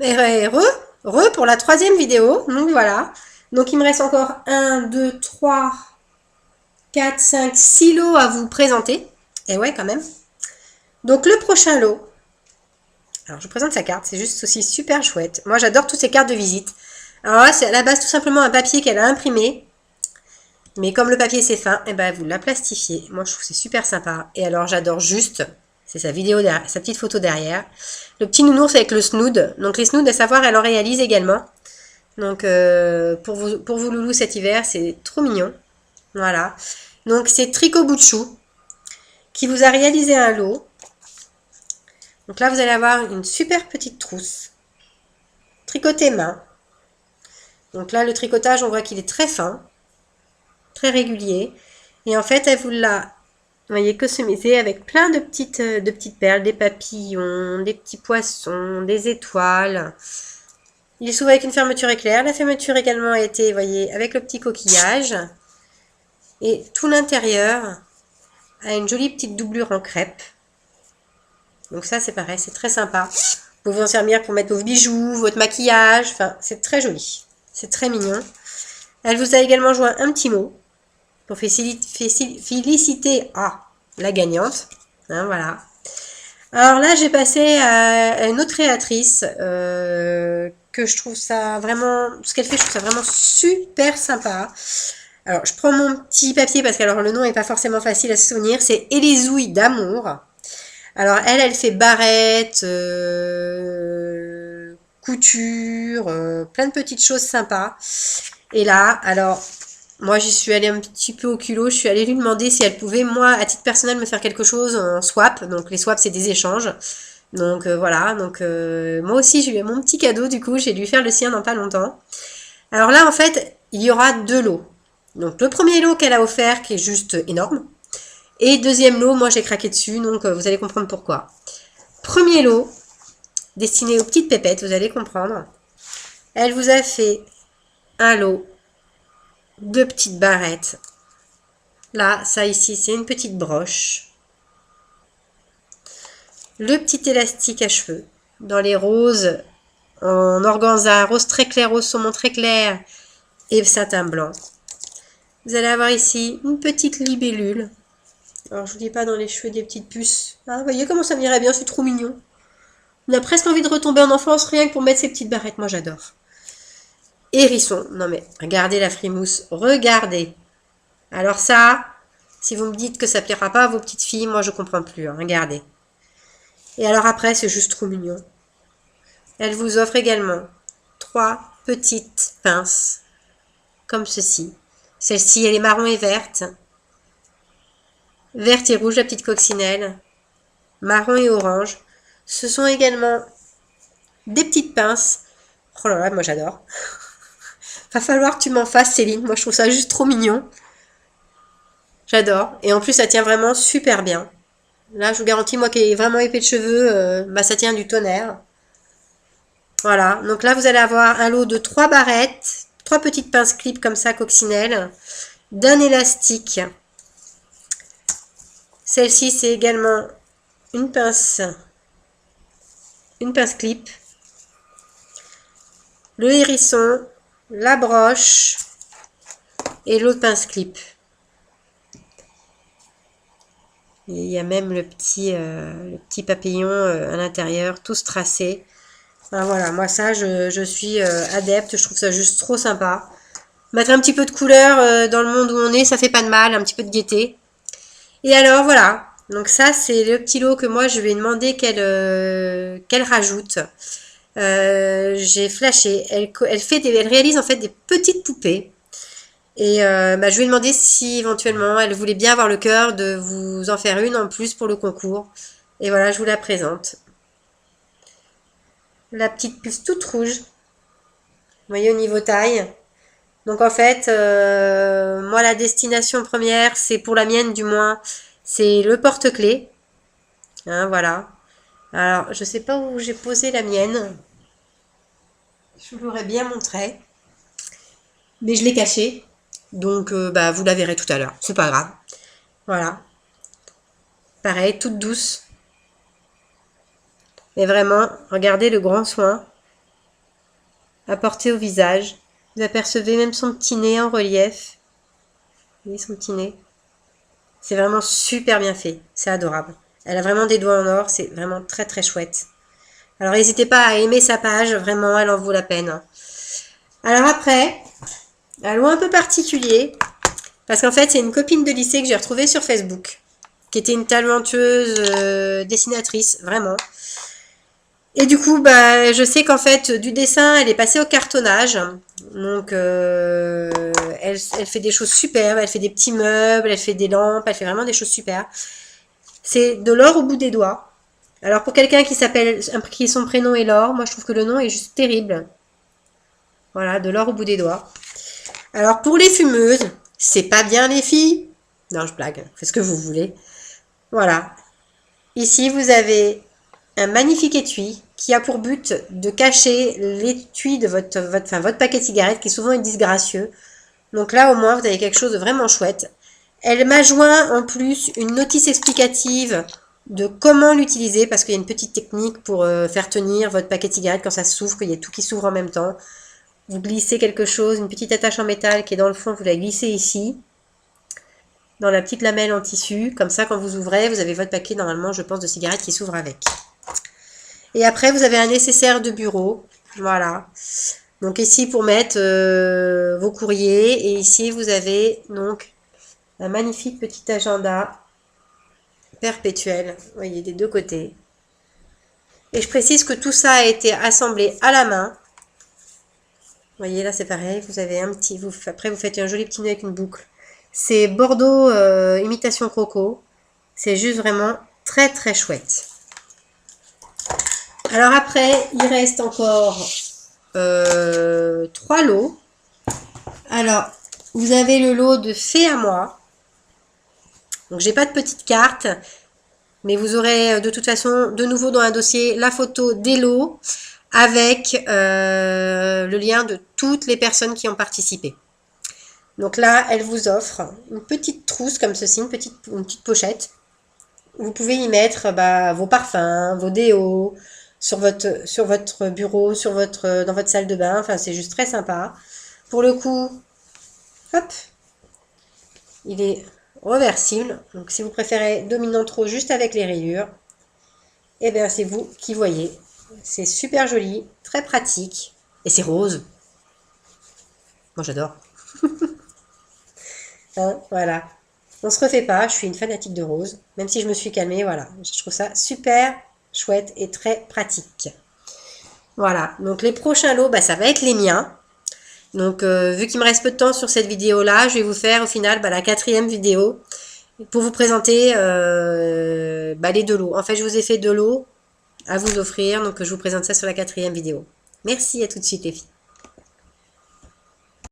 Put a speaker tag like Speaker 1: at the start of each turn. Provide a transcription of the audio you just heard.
Speaker 1: Et pour la troisième vidéo. Donc voilà. Donc il me reste encore 1, 2, 3, 4, 5, 6 lots à vous présenter. Et ouais, quand même. Donc le prochain lot. Alors je vous présente sa carte. C'est juste aussi super chouette. Moi j'adore toutes ces cartes de visite. Alors là, c'est à la base tout simplement un papier qu'elle a imprimé. Mais comme le papier c'est fin, et ben vous la plastifiez. Moi je trouve c'est super sympa. Et alors j'adore juste, c'est sa vidéo derrière, sa petite photo derrière. Le petit nounours avec le snood. Donc les snoods, à savoir, elle en réalise également. Donc pour vous loulous cet hiver, c'est trop mignon. Voilà. Donc c'est Tricot Bout de Chou qui vous a réalisé un lot. Donc là vous allez avoir une super petite trousse. Tricotée main. Donc là le tricotage, on voit qu'il est très fin, très régulier. Et en fait, elle vous l'a, vous voyez, customisé avec plein de petites perles, des papillons, des petits poissons, des étoiles. Il est souvent avec une fermeture éclair. La fermeture également a été, vous voyez, avec le petit coquillage. Et tout l'intérieur a une jolie petite doublure en crêpe. Donc ça, c'est pareil, c'est très sympa. Vous pouvez en servir pour mettre vos bijoux, votre maquillage. Enfin, c'est très joli. C'est très mignon. Elle vous a également joint un petit mot pour féliciter la gagnante. Hein, voilà. Alors là, j'ai passé à une autre créatrice que je trouve ça vraiment... Ce qu'elle fait, je trouve ça vraiment super sympa. Alors, je prends mon petit papier parce que alors le nom est pas forcément facile à se souvenir. C'est Elisouille d'amour. Alors, elle fait barrette, couture, plein de petites choses sympas. Et là, alors, moi, j'y suis allée un petit peu au culot. Je suis allée lui demander si elle pouvait, moi, à titre personnel, me faire quelque chose en swap. Donc, les swaps, c'est des échanges. Donc, voilà. Donc, moi aussi, j'ai eu mon petit cadeau. Du coup, j'ai dû faire le sien dans pas longtemps. Alors là, en fait, il y aura deux lots. Donc, le premier lot qu'elle a offert, qui est juste énorme. Et deuxième lot, moi, j'ai craqué dessus. Donc, vous allez comprendre pourquoi. Premier lot, destiné aux petites pépettes, vous allez comprendre. Elle vous a fait un lot de petites barrettes. Là, ça ici, c'est une petite broche. Le petit élastique à cheveux dans les roses en organza, rose très clair, rose saumon très clair et satin blanc. Vous allez avoir ici une petite libellule. Alors, je vous dis pas dans les cheveux des petites puces. Ah, vous voyez comment ça m'irait bien, c'est trop mignon. On a presque envie de retomber en enfance rien que pour mettre ces petites barrettes. Moi, j'adore. Hérisson. Non mais, regardez la frimousse. Regardez. Alors ça, si vous me dites que ça plaira pas à vos petites filles, moi je comprends plus. Hein. Regardez. Et alors après, c'est juste trop mignon. Elle vous offre également 3 petites pinces, comme ceci. Celle-ci, elle est marron et verte. Verte et rouge, la petite coccinelle. Marron et orange. Ce sont également des petites pinces. Oh là là, moi j'adore. Va falloir que tu m'en fasses, Céline. Moi je trouve ça juste trop mignon. J'adore. Et en plus, ça tient vraiment super bien. Là, je vous garantis, moi qui ai vraiment épais de cheveux, bah ça tient du tonnerre. Voilà. Donc là, vous allez avoir un lot de 3 barrettes, 3 petites pinces clip comme ça, coccinelles, d'un élastique. Celle-ci, c'est également une pince clip. Le hérisson, la broche et l'autre pince clip. Et il y a même le petit papillon à l'intérieur, tout tracé. Ben voilà, moi ça, je suis adepte, je trouve ça juste trop sympa. Mettre un petit peu de couleur dans le monde où on est, ça fait pas de mal, un petit peu de gaieté. Et alors voilà, donc ça c'est le petit lot que moi je vais demander qu'elle rajoute. J'ai flashé, elle réalise en fait des petites poupées. Et bah, je lui ai demandé si éventuellement elle voulait bien avoir le cœur de vous en faire une en plus pour le concours. Et voilà, je vous la présente. La petite puce toute rouge. Vous voyez au niveau taille. Donc en fait, moi la destination première, c'est pour la mienne du moins, c'est le porte-clés. Hein, voilà. Alors, je sais pas où j'ai posé la mienne. Je vous l'aurais bien montré. Mais je l'ai cachée. Donc, bah, vous la verrez tout à l'heure. C'est pas grave. Voilà. Pareil, toute douce. Mais vraiment, regardez le grand soin. à porter au visage. Vous apercevez même son petit nez en relief. Vous voyez son petit nez? C'est vraiment super bien fait. C'est adorable. Elle a vraiment des doigts en or. C'est vraiment très très chouette. Alors n'hésitez pas à aimer sa page. Vraiment, elle en vaut la peine, hein. Alors après, un lot un peu particulier. Parce qu'en fait, c'est une copine de lycée que j'ai retrouvée sur Facebook. Qui était une talentueuse dessinatrice. Vraiment. Et du coup, bah, je sais qu'en fait, du dessin, elle est passée au cartonnage. Donc, elle fait des choses superbes. Elle fait des petits meubles, elle fait des lampes, elle fait vraiment des choses super. C'est de l'or au bout des doigts. Alors, pour quelqu'un qui son prénom est Laure, moi je trouve que le nom est juste terrible. Voilà, de l'or au bout des doigts. Alors, pour les fumeuses, c'est pas bien les filles. Non, je blague, faites ce que vous voulez. Voilà. Ici, vous avez un magnifique étui qui a pour but de cacher l'étui de votre paquet de cigarettes qui souvent est disgracieux. Donc là, au moins, vous avez quelque chose de vraiment chouette. Elle m'a joint en plus une notice explicative de comment l'utiliser parce qu'il y a une petite technique pour faire tenir votre paquet de cigarettes quand ça s'ouvre, qu'il y a tout qui s'ouvre en même temps. Vous glissez quelque chose, une petite attache en métal qui est dans le fond, vous la glissez ici, dans la petite lamelle en tissu. Comme ça, quand vous ouvrez, vous avez votre paquet, normalement, je pense, de cigarettes qui s'ouvre avec. Et après, vous avez un nécessaire de bureau. Voilà. Donc ici, pour mettre vos courriers. Et ici, vous avez donc un magnifique petit agenda perpétuel. Vous voyez, des deux côtés. Et je précise que tout ça a été assemblé à la main. Vous voyez, là, c'est pareil. Vous avez un petit... après, vous faites un joli petit nœud avec une boucle. C'est Bordeaux imitation croco. C'est juste vraiment très, très chouette. Alors après, il reste encore 3 lots. Alors, vous avez le lot de Fait à moi. Donc, j'ai pas de petite carte, mais vous aurez de toute façon de nouveau dans un dossier la photo des lots avec le lien de toutes les personnes qui ont participé. Donc là, elle vous offre une petite trousse comme ceci, une petite pochette. Vous pouvez y mettre vos parfums, vos déos, sur votre bureau, dans votre salle de bain. Enfin, c'est juste très sympa. Pour le coup, hop, il est reversible. Donc, si vous préférez dominante rose juste avec les rayures, eh bien, c'est vous qui voyez. C'est super joli, très pratique. Et c'est rose. Moi, j'adore. Hein, voilà. On se refait pas, je suis une fanatique de rose. Même si je me suis calmée, voilà. Je trouve ça super chouette et très pratique. Voilà, donc les prochains lots, ça va être les miens. Donc vu qu'il me reste peu de temps sur cette vidéo-là, je vais vous faire au final la 4e vidéo pour vous présenter les 2 lots. En fait, je vous ai fait 2 lots à vous offrir, donc je vous présente ça sur la 4e vidéo. Merci, à tout de suite les filles.